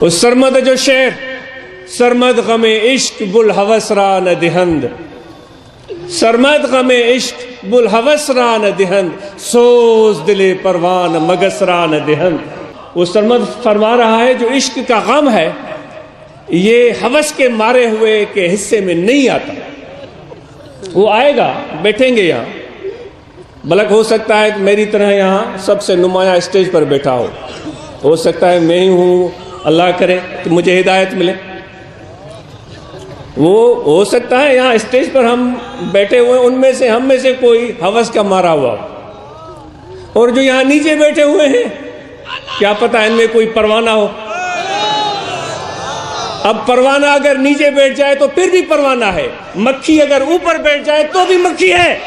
اس سرمد جو شعر سرمد غم عشق بلحوث را نہ دہند، سرمد غم عشق بلحوث را نہ دہند، سوز دل پروان مگس را نہ دہند۔ وہ سرمد فرما رہا ہے جو عشق کا غم ہے یہ ہوس کے مارے ہوئے کے حصے میں نہیں آتا، وہ آئے گا، بیٹھیں گے یہاں، بلکہ ہو سکتا ہے کہ میری طرح یہاں سب سے نمایاں اسٹیج پر بیٹھا ہو سکتا ہے میں ہی ہوں، اللہ کرے کہ مجھے ہدایت ملے، وہ ہو سکتا ہے یہاں اسٹیج پر ہم بیٹھے ہوئے ان میں سے ہم میں سے کوئی ہوس کا مارا ہوا، اور جو یہاں نیچے بیٹھے ہوئے ہیں کیا پتہ ان میں کوئی پروانہ ہو۔ اب پروانہ اگر نیچے بیٹھ جائے تو پھر بھی پروانہ ہے، مکھی اگر اوپر بیٹھ جائے تو بھی مکھی ہے۔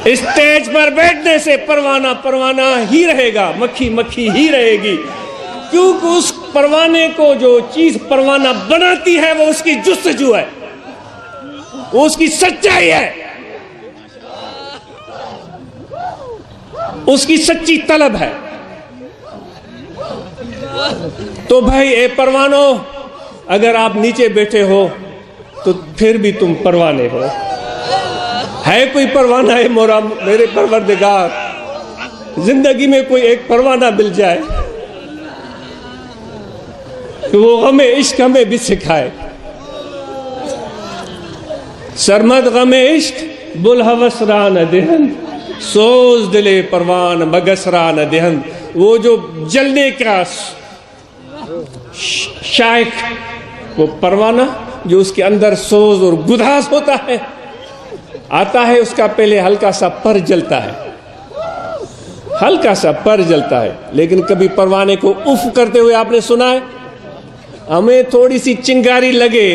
اسٹیج پر بیٹھنے سے پروانہ ہی رہے گا، مکھی مکھی ہی رہے گی، کیونکہ اس پروانے کو جو چیز پروانہ بناتی ہے وہ اس کی جستجو ہے، وہ اس کی سچائی ہے، اس کی سچی طلب ہے۔ تو بھائی اے پروانو، اگر آپ نیچے بیٹھے ہو تو پھر بھی تم پروانے ہو۔ ہے کوئی پروانہ ہے میرے پروردگار، زندگی میں کوئی ایک پروانہ مل جائے کہ وہ غم عشق ہمیں بھی سکھائے۔ سرمد غم عشق بلحوث را نہ دہند، سوز دل پروان مگس را نہ دہند۔ وہ جو جلنے کا شائق، وہ پروانہ جو اس کے اندر سوز اور گداز ہوتا ہے آتا ہے، اس کا پہلے ہلکا سا پر جلتا ہے، ہلکا سا پر جلتا ہے، لیکن کبھی پروانے کو اف کرتے ہوئے آپ نے سنا ہے؟ ہمیں تھوڑی سی چنگاری لگے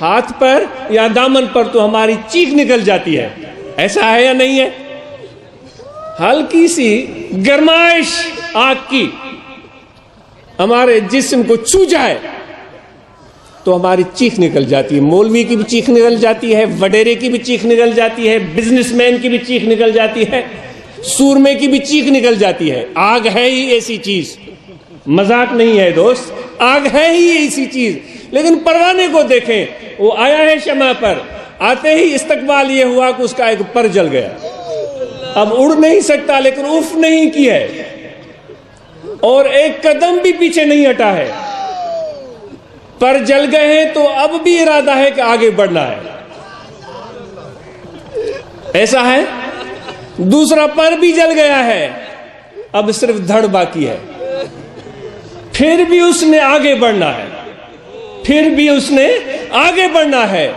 ہاتھ پر یا دامن پر تو ہماری چیخ نکل جاتی ہے، ایسا ہے یا نہیں ہے؟ ہلکی سی گرمائش آگ کی ہمارے جسم کو چھو جائے تو ہماری چیخ نکل جاتی ہے، مولوی کی بھی چیخ نکل جاتی ہے، وڈیرے کی بھی چیخ نکل جاتی ہے، بزنس مین کی بھی چیخ نکل جاتی ہے، سورمے کی بھی چیخ نکل جاتی ہے۔ آگ ہے ہی ایسی چیز، مذاق نہیں ہے دوست، آگ ہے ہی ایسی چیز۔ لیکن پروانے کو دیکھیں، وہ آیا ہے شمع پر، آتے ہی استقبال یہ ہوا کہ اس کا ایک پر جل گیا، اب اڑ نہیں سکتا لیکن اف نہیں کی ہے، اور ایک قدم بھی پیچھے نہیں ہٹا ہے۔ پر جل گئے ہیں تو اب بھی ارادہ ہے کہ آگے بڑھنا ہے، ایسا ہے؟ دوسرا پر بھی جل گیا ہے، اب صرف دھڑ باقی ہے، پھر بھی اس نے آگے بڑھنا ہے، پھر بھی اس نے آگے بڑھنا ہے۔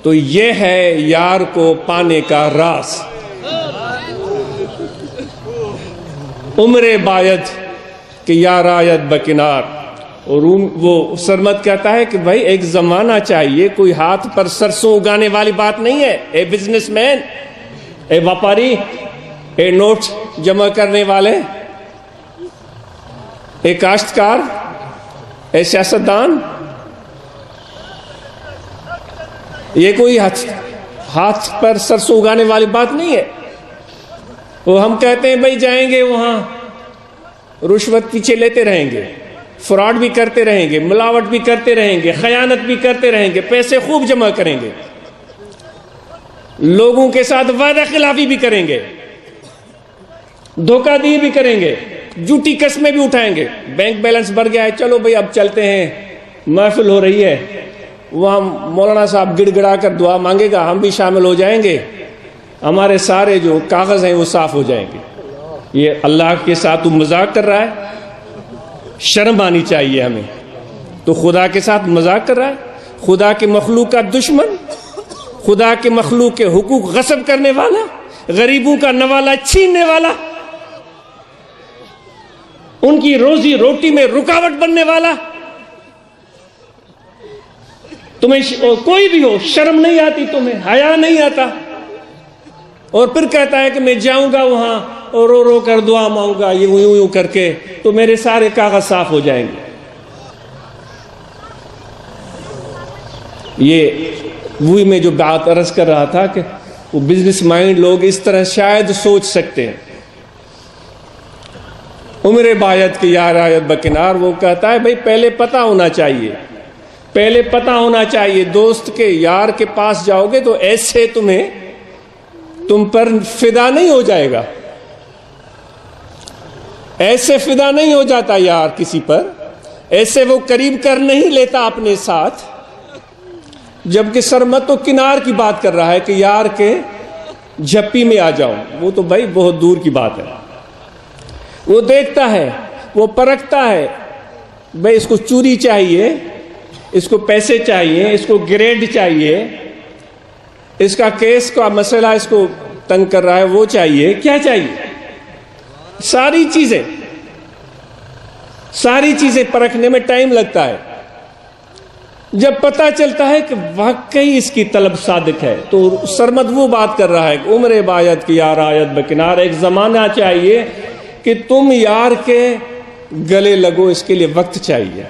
تو یہ ہے یار کو پانے کا راز۔ عمر باید کہ یار آید بکنار، اور وہ سرمد کہتا ہے کہ بھائی ایک زمانہ چاہیے، کوئی ہاتھ پر سرسوں اگانے والی بات نہیں ہے۔ A business man, a واپاری، a note جمع کرنے والے، اے کاشتکار، اے سیاستدان، یہ کوئی ہاتھ پر سرسوں اگانے والی بات نہیں ہے۔ وہ ہم کہتے ہیں بھائی جائیں گے وہاں رشوت پیچھے لیتے رہیں گے، فراڈ بھی کرتے رہیں گے، ملاوٹ بھی کرتے رہیں گے، خیانت بھی کرتے رہیں گے، پیسے خوب جمع کریں گے، لوگوں کے ساتھ وعدہ خلافی بھی کریں گے، دھوکہ دی بھی کریں گے، جھوٹی قسمیں بھی اٹھائیں گے۔ بینک بیلنس بڑھ گیا ہے، چلو بھائی اب چلتے ہیں، محفل ہو رہی ہے، وہاں مولانا صاحب گڑ گڑا کر دعا مانگے گا، ہم بھی شامل ہو جائیں گے، ہمارے سارے جو کاغذ ہیں وہ صاف ہو جائیں گے۔ یہ اللہ کے ساتھ وہ مذاق کر رہا ہے، شرم آنی چاہیے ہمیں۔ تو خدا کے ساتھ مذاق کر رہا ہے، خدا کے مخلوق کا دشمن، خدا کے مخلوق کے حقوق غصب کرنے والا، غریبوں کا نوالا چھیننے والا، ان کی روزی روٹی میں رکاوٹ بننے والا۔ تمہیں کوئی بھی ہو، شرم نہیں آتی تمہیں، حیا نہیں آتا، اور پھر کہتا ہے کہ میں جاؤں گا وہاں اور رو رو کر دعا مانگوں گا، یوں یوں کر کے تو میرے سارے کاغذ صاف ہو جائیں گے۔ یہ وہی میں جو بات عرض کر رہا تھا کہ وہ بزنس مائنڈ لوگ اس طرح شاید سوچ سکتے ہیں عمر باید کی یار آیت بکنار. وہ کہتا ہے بھائی پہلے پتہ ہونا چاہیے, پہلے پتہ ہونا چاہیے. دوست کے یار کے پاس جاؤ گے تو ایسے تم پر فدا نہیں ہو جائے گا, ایسے فدا نہیں ہو جاتا یار کسی پر, ایسے وہ قریب کر نہیں لیتا اپنے ساتھ. جبکہ سرمت و کنار کی بات کر رہا ہے کہ یار کے جھپی میں آ جاؤ, وہ تو بھائی بہت دور کی بات ہے. وہ دیکھتا ہے, وہ پرکھتا ہے, بھائی اس کو چوری چاہیے, اس کو پیسے چاہیے, اس کو گریڈ چاہیے, اس کا کیس کا مسئلہ اس کو تنگ کر رہا ہے, وہ چاہیے, کیا چاہیے, ساری چیزیں پرکھنے میں ٹائم لگتا ہے. جب پتہ چلتا ہے کہ واقعی اس کی طلب صادق ہے تو سرمد وہ بات کر رہا ہے کہ عمر باید کی یار آیت بکنار. ایک زمانہ چاہیے کہ تم یار کے گلے لگو, اس کے لیے وقت چاہیے.